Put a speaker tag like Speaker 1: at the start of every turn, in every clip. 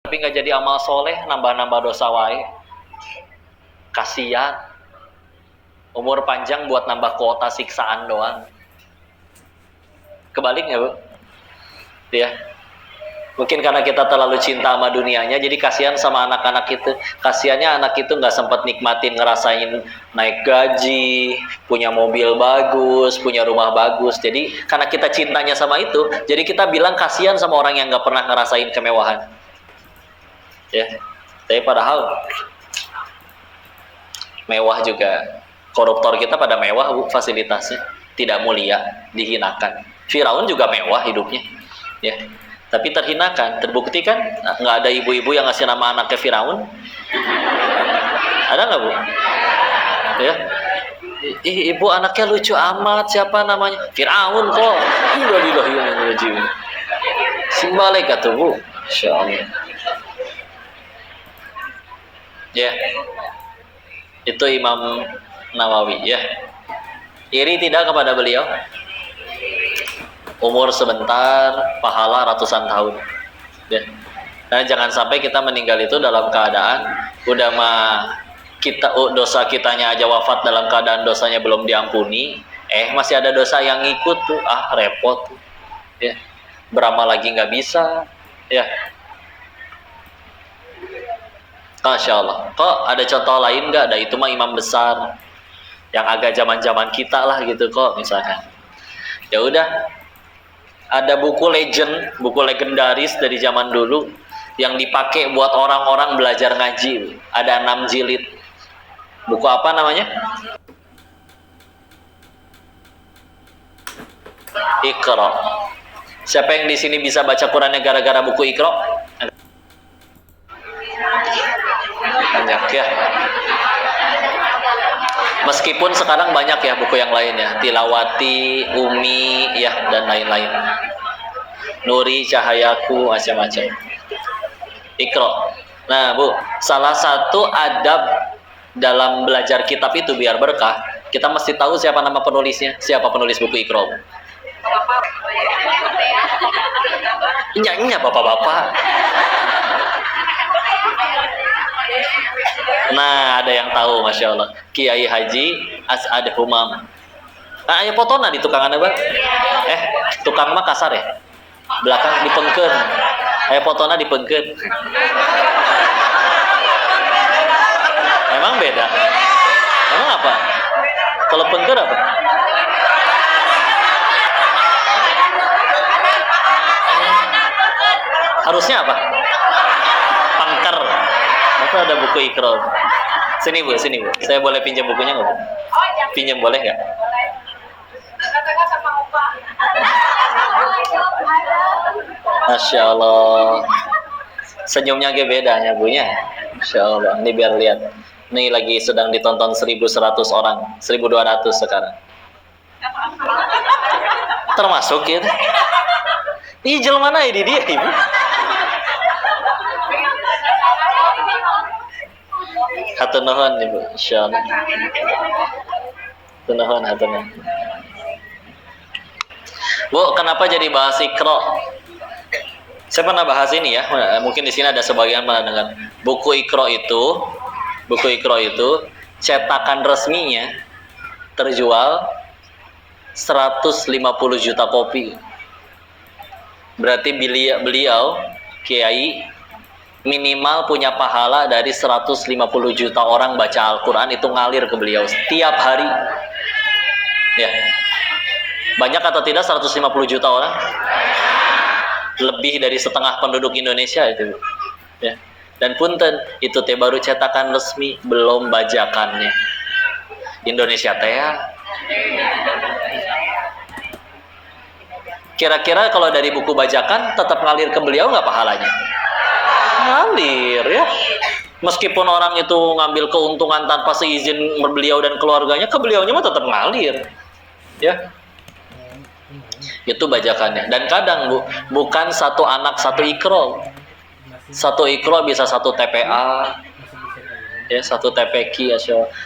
Speaker 1: tapi nggak jadi amal soleh, nambah-nambah dosa wae. Kasihan. Umur panjang buat nambah kuota siksaan doang. Kebalik nggak, Bu? Ya. Mungkin karena kita terlalu cinta sama dunianya, jadi kasihan sama anak-anak itu. Kasihannya anak itu nggak sempat nikmatin, ngerasain naik gaji, punya mobil bagus, punya rumah bagus. Jadi karena kita cintanya sama itu, jadi kita bilang kasihan sama orang yang nggak pernah ngerasain kemewahan. Ya, tapi padahal mewah juga. Koruptor kita pada mewah, Bu, fasilitasnya. Tidak mulia, dihinakan. Firaun juga mewah hidupnya. Ya. Tapi terhinakan, terbukti kan nggak ada ibu-ibu yang ngasih nama anaknya Firaun. Ada nggak, Bu? Ya, ibu anaknya lucu amat, siapa namanya? Firaun kok. Innalillahi simbalik tuh, Bu. Insya Allah. Ya, itu Imam Nawawi. Ya, iri tidak kepada beliau? Umur sebentar, pahala ratusan tahun. Ya. Nah, jangan sampai kita meninggal itu dalam keadaan udah mah kita dosa kitanya aja wafat dalam keadaan dosanya belum diampuni, masih ada dosa yang ngikut tuh, repot. Ya. Beramal lagi nggak bisa. Ya. Masya Allah. Kok ada contoh lain nggak? Ada, itu mah imam besar yang agak zaman-zaman kita lah gitu kok misalkan. Ya udah. Ada buku legend, buku legendaris dari zaman dulu yang dipakai buat orang-orang belajar ngaji. Ada 6 jilid. Buku apa namanya? Iqra. Siapa yang di sini bisa baca Qurannya gara-gara buku Iqra? Banyak ya. Meskipun sekarang banyak ya buku yang lain ya, Tilawati, Umi, ya, dan lain-lain. Nuri, Cahayaku, macam-macam. Iqra. Nah, Bu, salah satu adab dalam belajar kitab itu biar berkah, kita mesti tahu siapa nama penulisnya, siapa penulis buku Iqra. Iya, bapak-bapak. Nah, ada yang tahu, Masya Allah. Kiai Haji As'ad Humam. Nah, ayo potona di tukangan apa? Tukang mah kasar ya? Belakang dipengkeun. Ayo potona dipengkeun. Emang beda? Emang apa? Kalau pengkeun apa? Harusnya apa? Pangker. Masa ada buku Iqra? Sini Bu. Saya boleh pinjam bukunya nggak, Bu? Pinjam boleh nggak? Masya Allah. Senyumnya agak bedanya, Bunya. Masya Allah. Ini biar lihat. Ini lagi sedang ditonton 1.100 orang. 1.200 sekarang. Termasuk ya. Ih, jelmana ini dia, Ibu. Hatur nuhun, Ibu. Insyaallah. Hatur nuhun. Bu, kenapa jadi bahas Iqra? Saya pernah bahas ini ya. Mungkin di sini ada sebagian pernah dengar. Buku Iqra itu cetakan resminya terjual 150 juta kopi. Berarti beliau Kiai minimal punya pahala dari 150 juta orang baca Al-Quran itu ngalir ke beliau setiap hari. Ya. Banyak atau tidak 150 juta orang? Lebih dari setengah penduduk Indonesia itu. Ya. Dan punten, itu teh baru cetakan resmi, belum bajakannya. Indonesia teh ya. Kira-kira kalau dari buku bajakan tetap ngalir ke beliau nggak pahalanya? Ngalir ya. Meskipun orang itu ngambil keuntungan tanpa seizin beliau dan keluarganya, ke beliaunya mah tetap ngalir. Ya. Itu bajakannya. Dan kadang Bu, bukan satu anak satu Iqra. Satu Iqra bisa satu TPA. Ya, satu TPQ,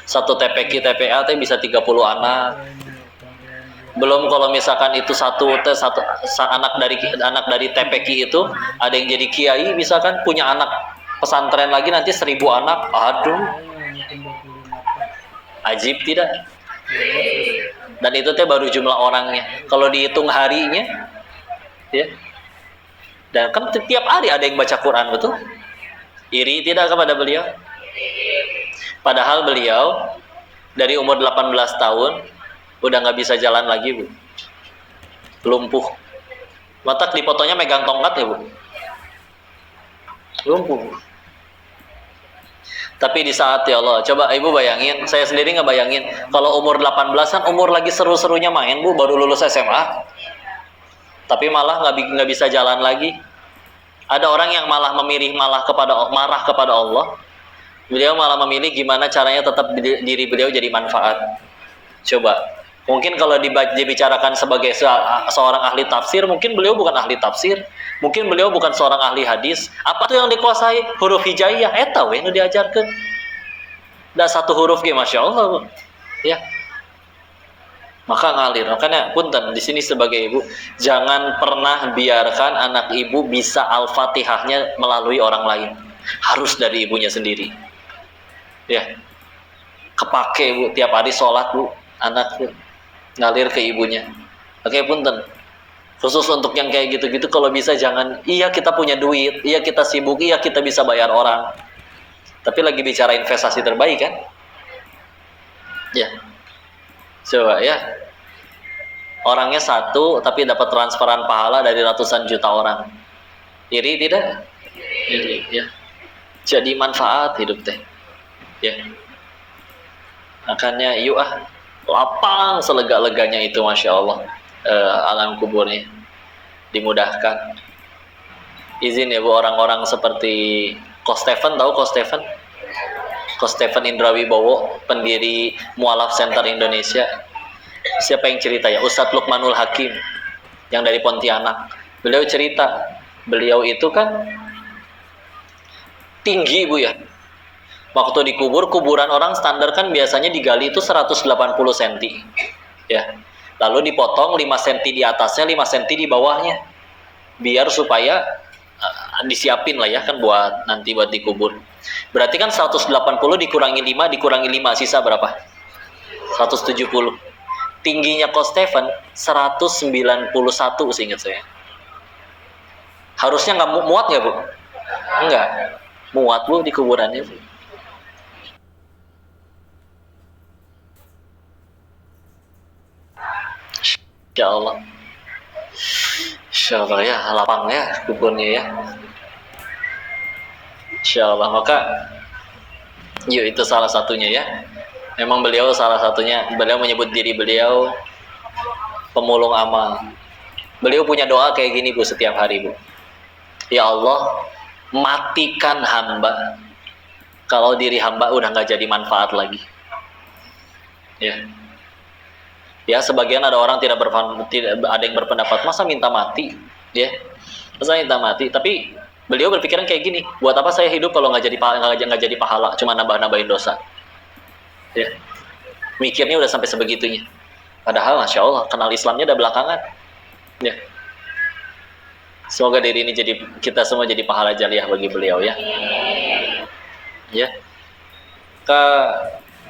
Speaker 1: satu TPQ TPA itu bisa 30 anak. Belum kalau misalkan itu anak dari TPQ itu ada yang jadi kiai, misalkan punya anak pesantren lagi nanti 1.000 anak. Aduh, ajib tidak? Dan itu teh baru jumlah orangnya. Kalau dihitung harinya, ya. Dan kan setiap hari ada yang baca Quran, betul? Iri tidak kepada beliau? Padahal beliau dari umur 18 tahun udah nggak bisa jalan lagi, Bu. Lumpuh. Matak di fotonya megang tongkat ya, Bu. Lumpuh. Tapi di saat, ya Allah, coba Ibu bayangin, saya sendiri nggak bayangin kalau umur 18-an, umur lagi seru-serunya main, Bu, baru lulus SMA. Tapi malah nggak bisa jalan lagi. Ada orang yang malah marah kepada Allah. Beliau malah memilih gimana caranya tetap diri beliau jadi manfaat. Coba, mungkin kalau dibicarakan sebagai seorang ahli tafsir, mungkin beliau bukan ahli tafsir, mungkin beliau bukan seorang ahli hadis. Apa tuh yang dikuasai? Huruf hijaiyah, eta we nu diajarkeun. Da satu huruf ge masyaallah, Bu. Ya. Maka ngalir. Makanya punten di sini sebagai ibu, jangan pernah biarkan anak ibu bisa Al-Fatihahnya melalui orang lain. Harus dari ibunya sendiri. Ya. Kepake, Bu, tiap hari sholat, Bu, anak, Bu, ngalir ke ibunya. Oke, punten. Khusus untuk yang kayak gitu-gitu, kalau bisa jangan, iya kita punya duit, iya kita sibuk, iya kita bisa bayar orang. Tapi lagi bicara investasi terbaik kan? Ya. Coba ya. Orangnya satu, tapi dapat transferan pahala dari ratusan juta orang. Iri tidak? Iri, ya. Jadi manfaat hidup teh. Ya. Makanya yuk lapang selega-leganya itu, Masya Allah. Alam kuburnya dimudahkan. Izin ya Bu, orang-orang seperti Ko Stephen, tahu Ko Stephen? Ko Stephen Indrawibowo, pendiri Mualaf Center Indonesia. Siapa yang cerita ya? Ustadz Lukmanul Hakim yang dari Pontianak. Beliau cerita, beliau itu kan tinggi, Bu, ya. Waktu dikubur, kuburan orang standar kan biasanya digali itu 180 cm. Ya. Lalu dipotong 5 cm di atasnya, 5 cm di bawahnya. Biar supaya disiapin lah ya kan buat nanti buat dikubur. Berarti kan 180 dikurangi 5 sisa berapa? 170. Tingginya Ko Stephen 191 seingat saya. Harusnya nggak muat nggak, Bu? Enggak. Muat, Bu, di kuburannya, Bu. Insya Allah. Insya Allah ya, lapang ya kuburnya ya. Insya Allah. Maka yuk, itu salah satunya ya. Memang beliau salah satunya, beliau menyebut diri beliau pemulung amal. Beliau punya doa kayak gini, Bu, setiap hari, Bu. Ya Allah, matikan hamba kalau diri hamba udah nggak jadi manfaat lagi. Ya. Ya, sebagian ada orang tidak ada yang berpendapat masa minta mati, ya. Masa minta mati, tapi beliau berpikiran kayak gini, buat apa saya hidup kalau nggak jadi pahala, cuma nambahin dosa. Ya. Mikirnya udah sampai sebegitunya. Padahal Masya Allah, kenal Islamnya udah belakangan. Ya. Semoga diri ini kita semua jadi pahala jariah bagi beliau ya. Ya.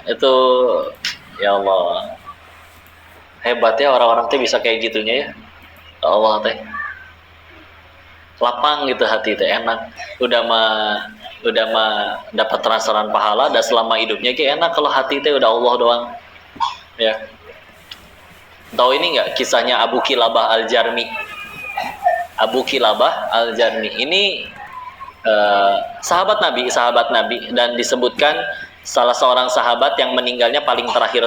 Speaker 1: Itu ya Allah. Hebatnya orang-orang teh bisa kayak gitunya ya. Allah teh. Lapang gitu hati teh, enak. Udah mah dapat transferan pahala dan selama hidupnya kayak enak kalau hati teh udah Allah doang. Ya. Tahu ini enggak kisahnya Abu Kilabah Al-Jarmi? Abu Kilabah Al-Jarmi ini sahabat Nabi dan disebutkan salah seorang sahabat yang meninggalnya paling terakhir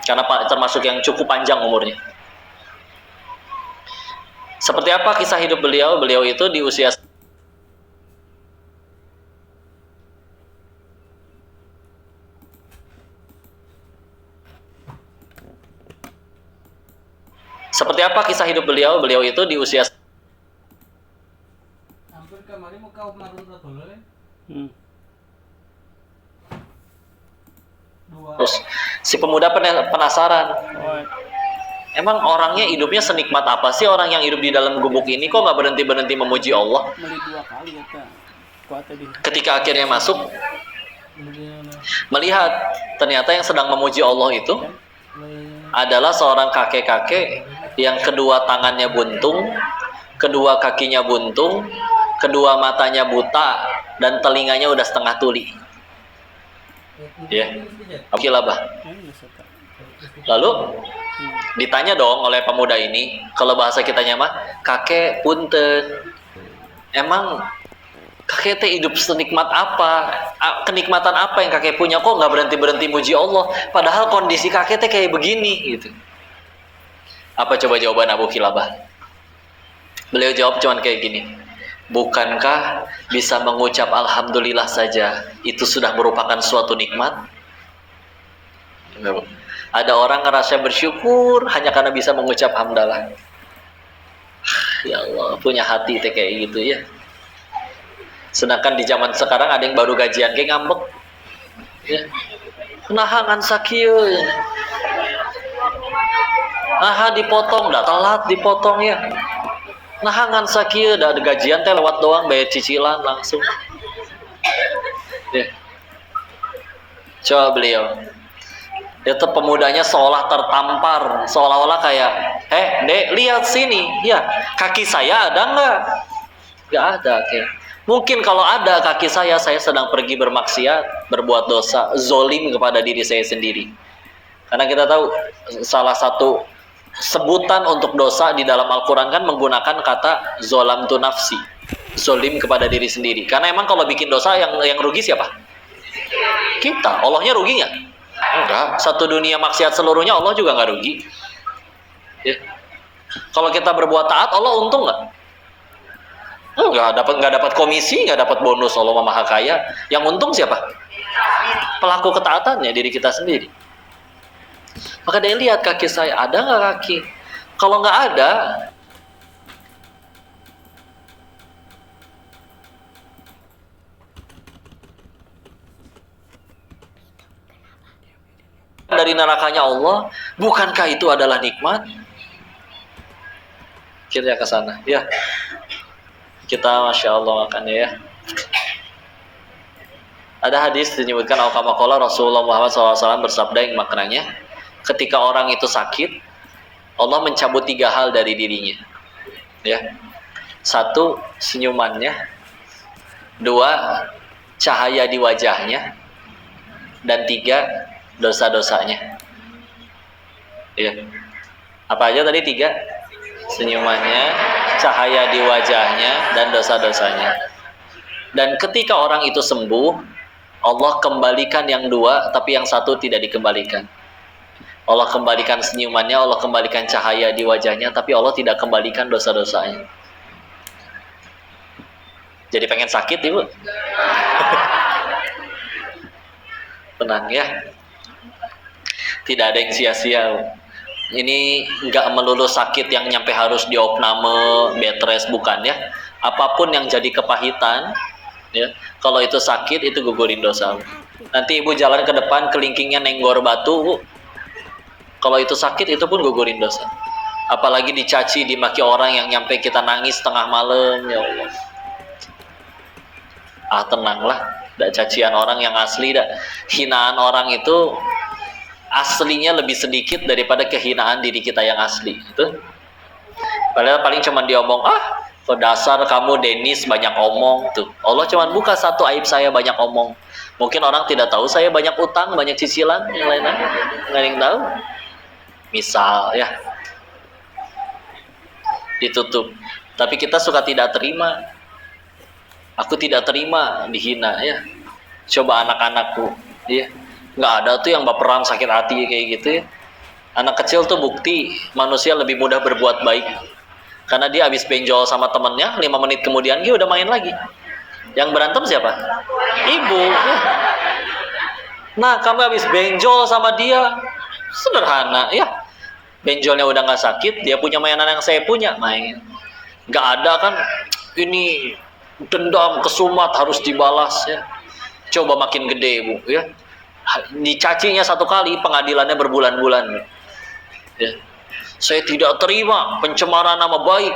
Speaker 1: karena termasuk yang cukup panjang umurnya. Seperti apa kisah hidup beliau? Beliau itu di usia Seperti apa kisah hidup beliau? Beliau itu di usia Terus si pemuda penasaran. Emang orangnya hidupnya senikmat apa sih orang yang hidup di dalam gubuk ini, kok nggak berhenti memuji Allah?
Speaker 2: Beli 2 kali eta. Kuat tadi.
Speaker 1: Ketika akhirnya masuk, melihat ternyata yang sedang memuji Allah itu adalah seorang kakek-kakek yang kedua tangannya buntung, kedua kakinya buntung, kedua matanya buta, dan telinganya udah setengah tuli. Ya, Kilabah. Lalu ditanya dong oleh pemuda ini, kalau bahasa kitanya mah, kakek punten, emang kakek teh hidup senikmat apa? Kenikmatan apa yang kakek punya? Kok nggak berhenti muji Allah? Padahal kondisi kakek teh kayak begini gitu. Apa coba jawaban Abu Kilabah? Beliau jawab cuman kayak gini. Bukankah bisa mengucap alhamdulillah saja itu sudah merupakan suatu nikmat? Ada orang ngerasa bersyukur hanya karena bisa mengucap hamdalah. Ya Allah, punya hati teh kayak gitu ya. Sedangkan di zaman sekarang ada yang baru gajian kayak ngambek. Ya. Nahangan sakieu. Nah, dipotong, dah telat dipotong ya. Nahangan sakieu, dah ada gajian teh lewat doang bayar cicilan langsung. Ya. Coba beliau. Itu pemudanya seolah tertampar, seolah-olah kayak, dek lihat sini, ya kaki saya ada nggak? Nggak ada, oke. Mungkin kalau ada kaki saya sedang pergi bermaksiat, berbuat dosa, zolim kepada diri saya sendiri. Karena kita tahu salah satu sebutan untuk dosa di dalam Al-Quran kan menggunakan kata zolamtu nafsi, zolim kepada diri sendiri. Karena emang kalau bikin dosa yang rugi siapa? Kita. Allahnya rugi nggak? Enggak. Satu dunia maksiat seluruhnya Allah juga nggak rugi. Ya. Kalau kita berbuat taat, Allah untung nggak? Nggak dapat komisi, nggak dapat bonus. Allah Maha Kaya. Yang untung siapa? Pelaku ketaatannya, diri kita sendiri. Maka dia lihat kaki saya, ada nggak kaki? Kalau nggak ada, dari nerakanya Allah, bukankah itu adalah nikmat? Kita ke sana, ya. Kita masya Allah makan ya. Ada hadis menyebutkan al-kamaqala Rasulullah Muhammad SAW bersabda yang maknanya, ketika orang itu sakit, Allah mencabut 3 hal dari dirinya. Ya. 1, senyumannya. 2, cahaya di wajahnya. Dan 3, dosa-dosanya. Ya. Apa aja tadi 3? Senyumannya, cahaya di wajahnya, dan dosa-dosanya. Dan ketika orang itu sembuh, Allah kembalikan yang 2, tapi yang 1 tidak dikembalikan. Allah kembalikan senyumannya, Allah kembalikan cahaya di wajahnya, tapi Allah tidak kembalikan dosa-dosanya. Jadi pengen sakit, Ibu? Tenang ya. Tidak ada yang sia-sia. Ini nggak melulu sakit yang nyampe harus diopname, bed rest, bukan ya. Apapun yang jadi kepahitan, ya. Kalau itu sakit, itu gugurin dosa. Nanti Ibu jalan ke depan, kelingkingnya nenggor batu, Bu. Kalau itu sakit, itu pun gugurin dosa. Apalagi dicaci, dimaki orang yang nyampe kita nangis tengah malam, ya Allah. Tenanglah, dak cacian orang yang asli, dak hinaan orang itu aslinya lebih sedikit daripada kehinaan diri kita yang asli. Itu. Padahal paling cuma diomong, dasar kamu Denis banyak omong tuh. Allah cuma buka 1 aib saya banyak omong. Mungkin orang tidak tahu saya banyak utang, banyak cicilan, yang lainnya nggak ada yang tahu. Misal ya, ditutup. Tapi kita suka tidak terima. Aku tidak terima dihina ya. Coba anak-anakku, ya nggak ada tuh yang baperan sakit hati kayak gitu ya. Anak kecil tuh bukti manusia lebih mudah berbuat baik. Karena dia habis benjol sama temennya, 5 menit kemudian dia udah main lagi. Yang berantem siapa? Ibu. Nah, kamu habis benjol sama dia, sederhana ya. Benjolnya udah nggak sakit, dia punya mainan yang saya punya, main. Nggak ada kan, ini dendam kesumat harus dibalas ya. Coba makin gede, Bu ya. Dicacinya 1 kali, pengadilannya berbulan-bulan ya. Saya tidak terima pencemaran nama baik.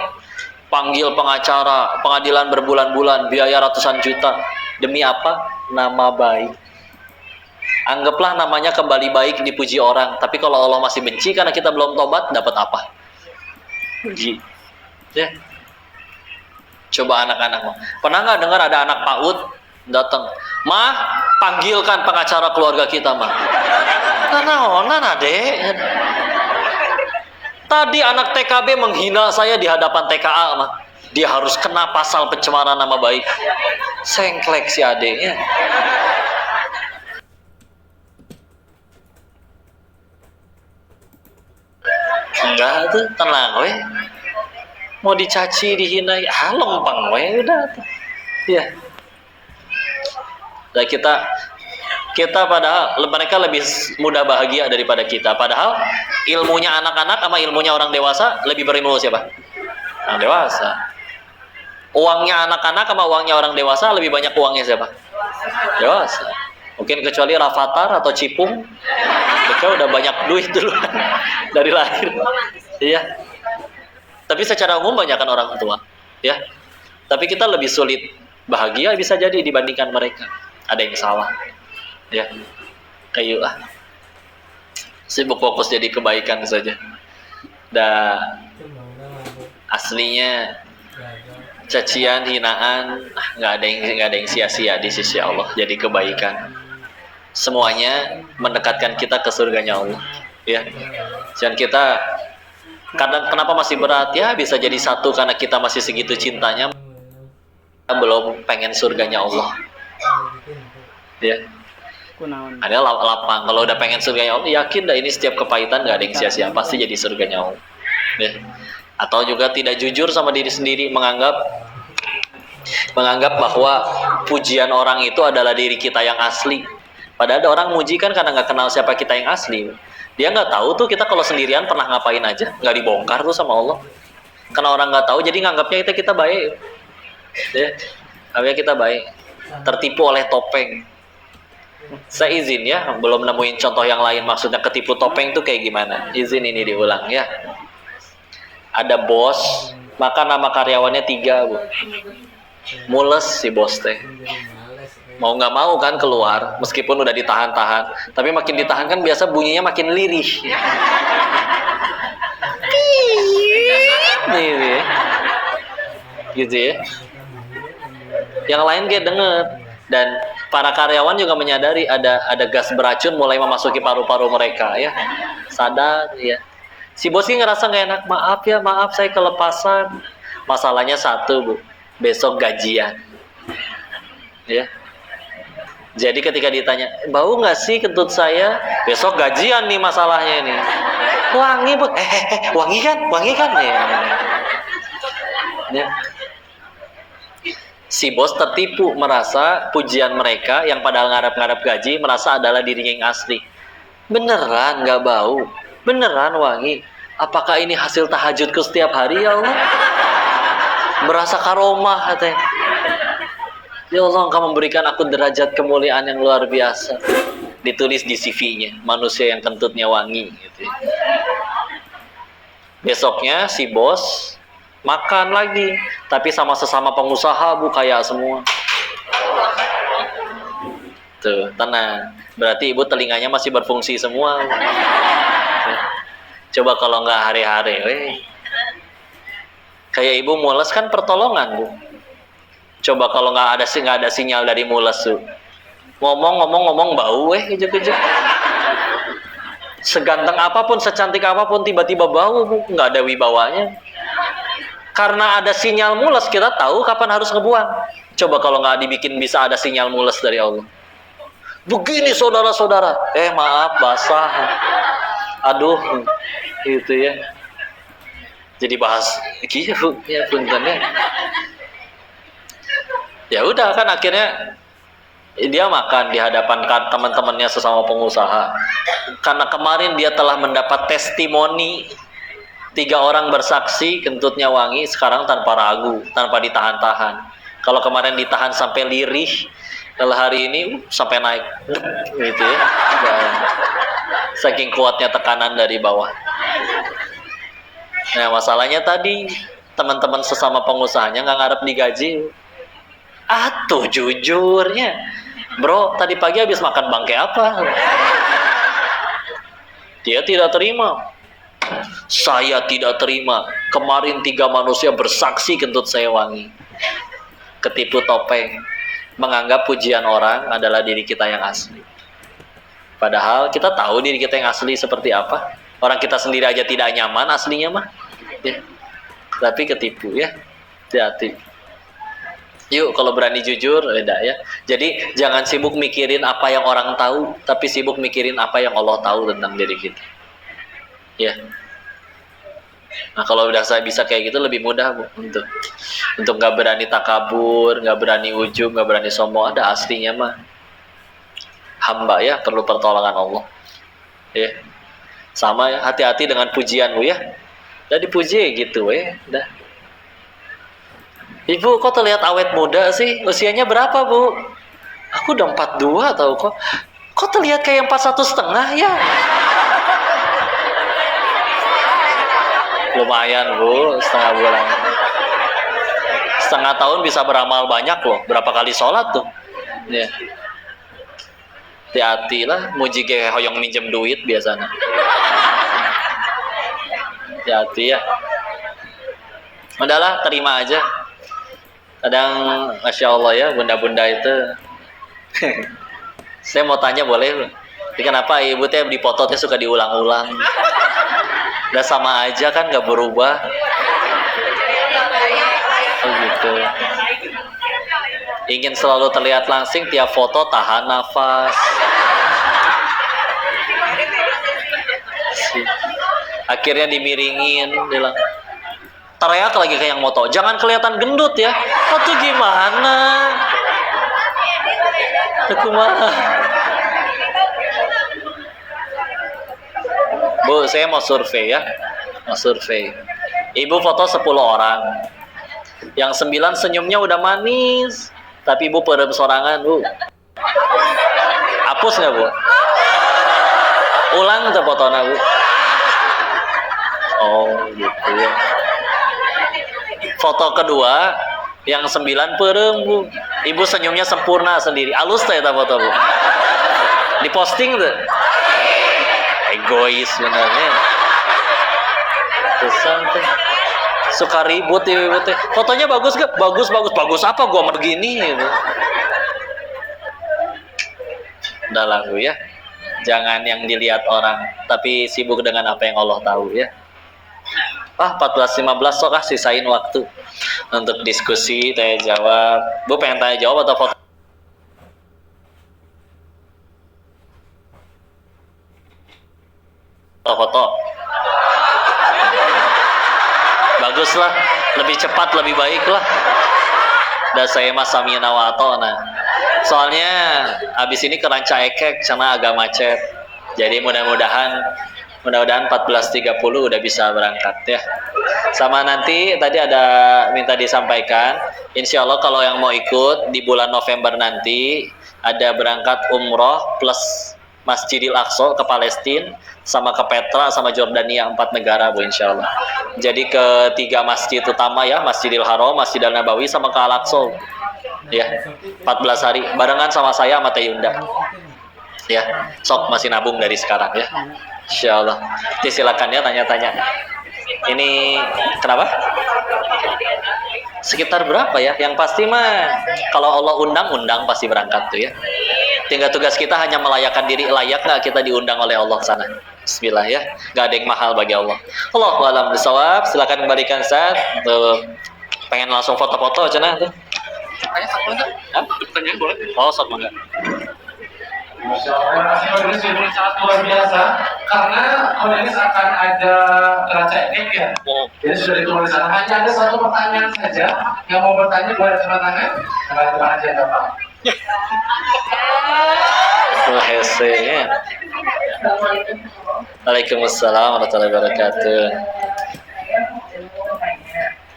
Speaker 1: Panggil pengacara, pengadilan berbulan-bulan, biaya ratusan juta. Demi apa? Nama baik. Anggaplah namanya kembali baik, dipuji orang. Tapi kalau Allah masih benci karena kita belum tobat, dapat apa? Puji. Ya. Coba anak-anak. Pernah nggak dengar ada anak PAUD datang? Mah, panggilkan pengacara keluarga kita, mah. Nah, adek. Tadi anak TKB menghina saya di hadapan TKA, mah. Dia harus kena pasal pencemaran nama baik. Sengklek si adeknya. Enggak tuh, tenang weh. Mau dicaci, dihina, ya lempeng weh, udah tuh. Ya. Dan kita padahal mereka lebih mudah bahagia daripada kita. Padahal ilmunya anak-anak sama ilmunya orang dewasa lebih berilmu siapa? Orang dewasa. Uangnya anak-anak sama uangnya orang dewasa lebih banyak uangnya siapa? Dewasa. Mungkin kecuali Rafathar atau Cipung, mereka udah banyak duit duluan dari lahir. Iya. Tapi secara umum banyakkan orang tua, ya. Tapi kita lebih sulit bahagia bisa jadi dibandingkan mereka. Ada yang salah. Ya, kayu sibuk fokus jadi kebaikan saja. Dan aslinya cacian, hinaan, nggak ada yang sia-sia di sisi Allah. Jadi kebaikan. Semuanya mendekatkan kita ke surganya Allah. Ya, dan kita kadang kenapa masih berat? Ya, bisa jadi satu karena kita masih segitu cintanya, belum pengen surganya Allah. Ya. Ada lapang. Kalau udah pengen surganya Allah, yakin dah ini setiap kepahitan gak ada yang sia-sia, pasti jadi surganya Allah. Ya. Atau juga tidak jujur sama diri sendiri, menganggap bahwa pujian orang itu adalah diri kita yang asli. Padahal ada orang muji kan karena nggak kenal siapa kita yang asli. Dia nggak tahu tuh kita kalau sendirian pernah ngapain aja, nggak dibongkar tuh sama Allah. Karena orang nggak tahu, jadi nganggapnya kita baik. Ya. Nganggapnya kita baik. Tertipu oleh topeng. Saya izin ya, belum nemuin contoh yang lain. Maksudnya ketipu topeng tuh kayak gimana? Izin ini diulang ya. Ada bos, maka nama karyawannya 3, Bu. Mules si bos teh. Mau nggak mau kan keluar, meskipun udah ditahan-tahan. Tapi makin ditahan kan biasa bunyinya makin lirih. Gitu ya. Yang lain kayak denger. Dan para karyawan juga menyadari ada gas beracun mulai memasuki paru-paru mereka ya. Sadar ya. Si bos ini ngerasa nggak enak, maaf saya kelepasan. Masalahnya satu, Bu, besok gajian. Ya. Jadi ketika ditanya, bau nggak sih kentut saya? Besok gajian nih masalahnya ini. Wangi, Bu. Wangi kan ya. Ya. Si bos tertipu, merasa pujian mereka yang padahal ngarap-ngarap gaji merasa adalah dirinya yang asli. Beneran nggak bau? Beneran wangi? Apakah ini hasil tahajudku setiap hari ya Allah? Berasa karomah katanya. Ya Allah, Engkau memberikan aku derajat kemuliaan yang luar biasa. Ditulis di CV-nya, manusia yang kentutnya wangi gitu ya. Besoknya si bos makan lagi, tapi sama sesama pengusaha, Bu, kaya semua. Tuh, tenang. Berarti ibu telinganya masih berfungsi semua. Coba kalau nggak hari-hari, kayak ibu mules kan pertolongan, Bu. Coba kalau nggak ada sinyal dari mules, Bu. Ngomong bau, kejek-kejek. Seganteng apapun, secantik apapun, tiba-tiba bau, Bu. Nggak ada wibawanya. Karena ada sinyal mules, kita tahu kapan harus ngebuang. Coba kalau nggak dibikin bisa ada sinyal mules dari Allah. Begini saudara-saudara, maaf basah. Aduh, gitu ya. Jadi bahas gitu ya puntennya. Ya udah kan akhirnya dia makan di hadapan teman-temannya sesama pengusaha. Karena kemarin dia telah mendapat testimoni 3 orang bersaksi kentutnya wangi, sekarang tanpa ragu, tanpa ditahan-tahan. Kalau kemarin ditahan sampai lirih, kalau hari ini sampai naik, gitu ya. Saking kuatnya tekanan dari bawah. Nah, masalahnya tadi teman-teman sesama pengusahanya nggak ngarep digaji. Atuh jujurnya, bro, tadi pagi habis makan bangke apa? Dia tidak terima. Saya tidak terima. Kemarin 3 manusia bersaksi kentut saya wangi. Ketipu topeng. Menganggap pujian orang adalah diri kita yang asli. Padahal kita tahu diri kita yang asli seperti apa. Orang kita sendiri aja tidak nyaman aslinya mah. Ya. Tapi ketipu ya. Hati-hati. Yuk kalau berani jujur, beda ya. Jadi jangan sibuk mikirin apa yang orang tahu, tapi sibuk mikirin apa yang Allah tahu tentang diri kita. Ya. Nah kalau udah saya bisa kayak gitu lebih mudah Bu, untuk nggak berani takabur, nggak berani ujub, nggak berani sombong. Ada aslinya mah hamba ya, perlu pertolongan Allah. Ya. Sama ya, hati-hati dengan pujian Bu ya. Udah dipuji gitu dah. Ibu kok terlihat awet muda sih? Usianya berapa Bu? Aku udah 42 tahu kok. Kok terlihat kayak 41,5 ya? Lumayan Bu, setengah bulan. Setengah tahun bisa beramal banyak loh. Berapa kali sholat tuh? Ya. Hati-hati lah, muji kayak hoyong minjem duit biasanya. Hati-hati ya. Udahlah, terima aja. Kadang, Masya Allah ya, bunda-bunda itu. Saya mau tanya boleh? Kenapa ibu teh di foto teh suka diulang-ulang? Udah sama aja kan, nggak berubah. Oh gitu. Ingin selalu terlihat langsing, tiap foto tahan nafas. Akhirnya dimiringin, bilang teriak lagi kayak yang moto, jangan kelihatan gendut ya. Itu gimana? Kumaha? Bu, saya mau survei ya. Mau survei. Ibu foto 10 orang. Yang 9 senyumnya udah manis, tapi ibu perem sorangan, Bu. Hapus nggak, Bu? Ulang tuh fotonya, Bu. Oh, gitu ya. Foto kedua, yang 9 perem, Bu. Ibu senyumnya sempurna sendiri. Halus tuh ya foto, Bu. Diposting tuh. Egois benernya. Kesan teh. Suka ribut ibu teh. Fotonya bagus gak? Bagus. Bagus apa gua begini gitu. Udah lah Bu ya. Jangan yang dilihat orang, tapi sibuk dengan apa yang Allah tahu ya. 14:15 sok sisain waktu untuk diskusi, tanya jawab. Bu pengen tanya jawab atau foto? Foto. Bagus lah, lebih cepat lebih baik lah. Dan saya mas samina wa atona. Soalnya abis ini ke Ranca Ekek karena agak macet. Jadi mudah-mudahan 14:30 udah bisa berangkat ya. Sama nanti tadi ada minta disampaikan, insya Allah kalau yang mau ikut di bulan November nanti ada berangkat umroh plus Masjidil Aqsa ke Palestina, sama ke Petra, sama Jordania, 4 negara Bu insya Allah. Jadi ketiga masjid utama ya, Masjidil Haram, Masjidil Nabawi, sama ke Al-Aqsa ya, 14 hari barengan sama saya sama Teh Yunda ya. Sok masih nabung dari sekarang ya, insya Allah. Jadi silakan ya tanya-tanya. Ini kenapa? Sekitar berapa ya? Yang pasti mah kalau Allah undang pasti berangkat tuh ya. Tinggal tugas kita hanya melayakan diri, layak nggak kita diundang oleh Allah sana. Bismillah ya, nggak ada yang mahal bagi Allah. Allahu a'lam bishawab. Silakan kembalikan saat pengen langsung foto-foto cenah tuh. Pertanyaan boleh? Oh, sok mangga.
Speaker 3: Masya Allah, ini sangat luar biasa karena ini akan ada Ranca Ekek ya. Jadi sudah ditulis di sana. Hanya ada satu pertanyaan saja. Yang mau bertanya boleh angkat tangan. Terima aja Bapak.
Speaker 1: Hesenya. Waalaikumsalam warahmatullahi wabarakatuh.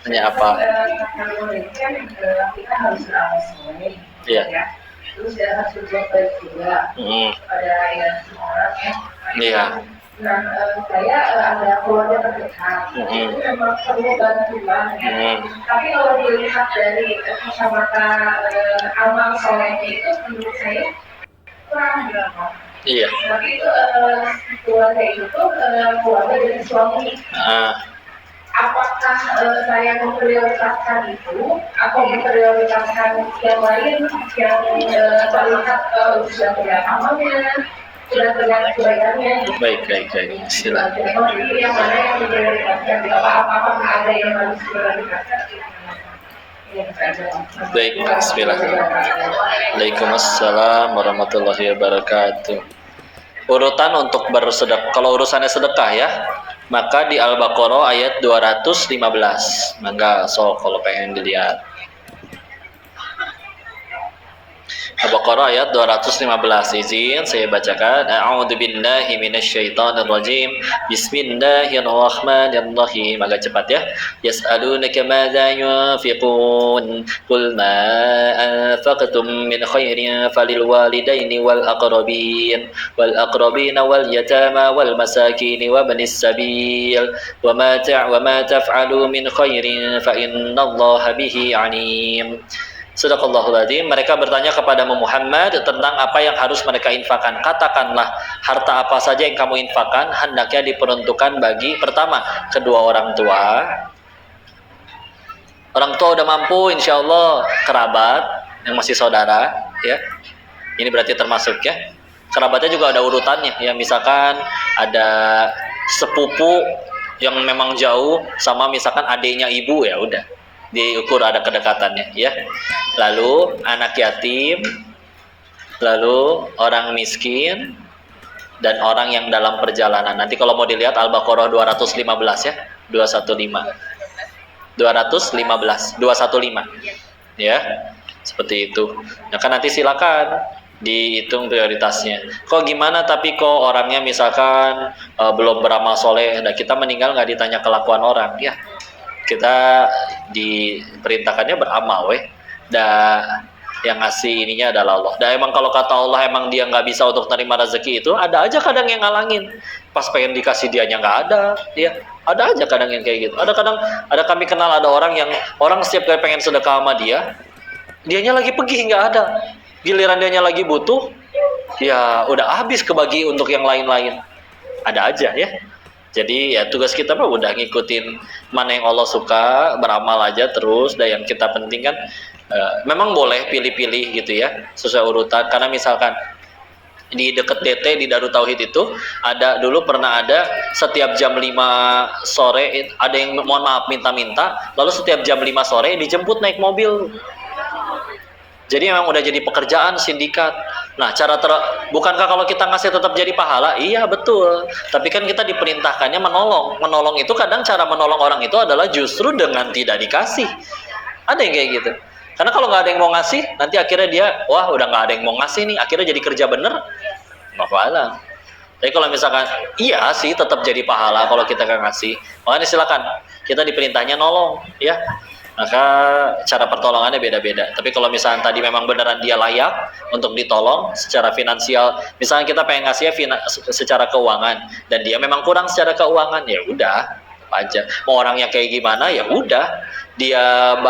Speaker 1: Tanya apa? Iya.
Speaker 4: Terus dia harus berbuat baik juga. Ada yang semua orang ya.
Speaker 1: Iya.
Speaker 4: Nah, saya ada keluarga terdekat, itu memang perlu bantuan. Tapi kalau dilihat dari kacamata amal soleh itu, menurut saya kurang berapa.
Speaker 1: Iya.
Speaker 4: Tapi itu keluarga itu keluarga dari suami. Apakah saya memprioritaskan itu atau memprioritaskan yang lain yang terlihat sudah terlihat amalnya, sudah terlihat kebaikannya?
Speaker 1: Baik. Silakan.
Speaker 4: Itu yang mana yang diprioritaskan? Apakah ada yang harus diprioritaskan?
Speaker 1: Baik, bismillah. Waalaikumsalam warahmatullahi wabarakatuh. Urutan untuk bersedekah, kalau urusannya sedekah ya, maka di Al-Baqarah ayat 215. Mangga kalau pengen dilihat. Al-Baqarah ayat 215. Izin saya bacakan. A'udzu billahi minasyaitonir rajim. Bismillahirrahmanirrahim. Agak cepat ya. Yas'alunaka madza yunfiqun. Qul ma anfaqtum min khairin falil walidaini wal aqrabin wal yatama wal masakin wa ibnis sabil wa ma taf'alu min khairin fa innallaha bihi alim. Sadaqallahul adzim. Mereka bertanya kepada Muhammad tentang apa yang harus mereka infakkan. Katakanlah, harta apa saja yang kamu infakkan hendaknya diperuntukkan bagi pertama, kedua orang tua. Orang tua udah mampu, insya Allah. Kerabat yang masih saudara, ya. Ini berarti termasuk ya. Kerabatnya juga ada urutannya. Ya, misalkan ada sepupu yang memang jauh sama misalkan adiknya ibu, ya udah. Diukur ada kedekatannya ya. Lalu anak yatim, lalu orang miskin, dan orang yang dalam perjalanan. Nanti kalau mau dilihat Al-Baqarah 215 ya, 215 ya, seperti itu. Nah kan nanti silakan dihitung prioritasnya. Kok gimana tapi kok orangnya misalkan belum beramal soleh, nah kita meninggal nggak ditanya kelakuan orang ya. Kita diperintahkannya beramal yang ngasih ininya adalah Allah. Dan emang kalau kata Allah emang dia nggak bisa untuk terima rezeki itu, ada aja kadang yang ngalangin. Pas pengen dikasih dianya nggak ada, ya ada aja kadang yang kayak gitu. Ada kami kenal ada orang setiap kali pengen sedekah sama dianya lagi pergi nggak ada. Giliran dianya lagi butuh, ya udah habis kebagi untuk yang lain-lain. Ada aja ya. Jadi ya tugas kita mah udah ngikutin mana yang Allah suka, beramal aja terus. Dan yang kita penting kan memang boleh pilih-pilih gitu ya, sesuai urutan. Karena misalkan di deket DT di Darut Tauhid itu dulu pernah ada setiap jam 5 sore ada yang mohon maaf minta-minta, lalu setiap jam 5 sore dijemput naik mobil. Jadi memang udah jadi pekerjaan sindikat. Nah, bukankah kalau kita ngasih tetap jadi pahala? Iya, betul. Tapi kan kita diperintahkannya menolong. Menolong itu kadang cara menolong orang itu adalah justru dengan tidak dikasih. Ada yang kayak gitu. Karena kalau nggak ada yang mau ngasih, nanti akhirnya dia, wah udah nggak ada yang mau ngasih nih, akhirnya jadi kerja bener. Nggak pahala. Tapi kalau misalkan, iya sih tetap jadi pahala kalau kita nggak ngasih. Makanya silakan, kita diperintahnya nolong, ya. Maka cara pertolongannya beda-beda. Tapi kalau misalnya tadi memang beneran dia layak untuk ditolong secara finansial, misalnya kita pengen ngasihnya secara keuangan dan dia memang kurang secara keuangan, ya udah aja. Mau orangnya kayak gimana ya udah.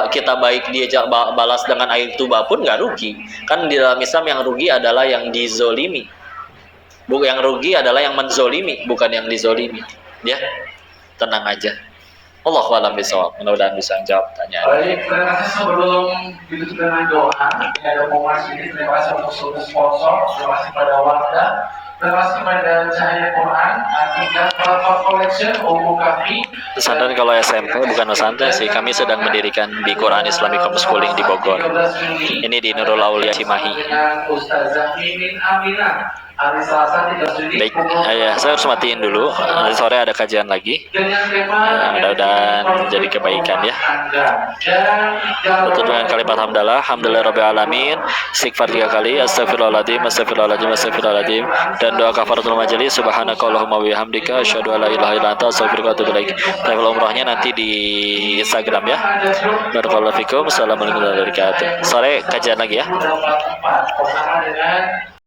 Speaker 1: Kita baik dia balas dengan air tuba pun nggak rugi. Kan di dalam Islam yang rugi adalah yang dizolimi. Yang rugi adalah yang menzolimi, bukan yang dizolimi. Ya, tenang aja. Allahu a'lam bishawab. Mudah-mudahan bisa jawab pertanyaan.
Speaker 3: Baik, terima kasih. Sebelum ditutup dengan doa, ada momen ini. Terima kasih untuk seluruh sponsor, terima kasih pada Wardah, terima kasih kepada Cahaya Quran, Atika Platform Collection, Ummu Kafi.
Speaker 1: Pesantren kalau SMP bukan pesantren sih, kami sedang mendirikan di Quran Islamic Homeschooling di Bogor. Ini di Nurul Aulia Cimahi. Baik, saya harus matiin dulu. Nanti sore ada kajian lagi. Mudah-mudahan jadi kebaikan ya. Tutup dengan kalimat hamdalah. Alhamdulillah alamin. Istighfar 3 kali. Astagfirullahaladzim, astagfirullahaladzim, astagfirullahaladzim. Dan doa kafaratul majelis. Subhanakallahumma wa bihamdika asyhadu an la ilaha illa anta astaghfiruka wa atubu ilaik. Travel umrohnya nanti di Instagram ya. Barakallahu fikum. Assalamualaikum warahmatullahi wabarakatuh. Sore kajian lagi ya.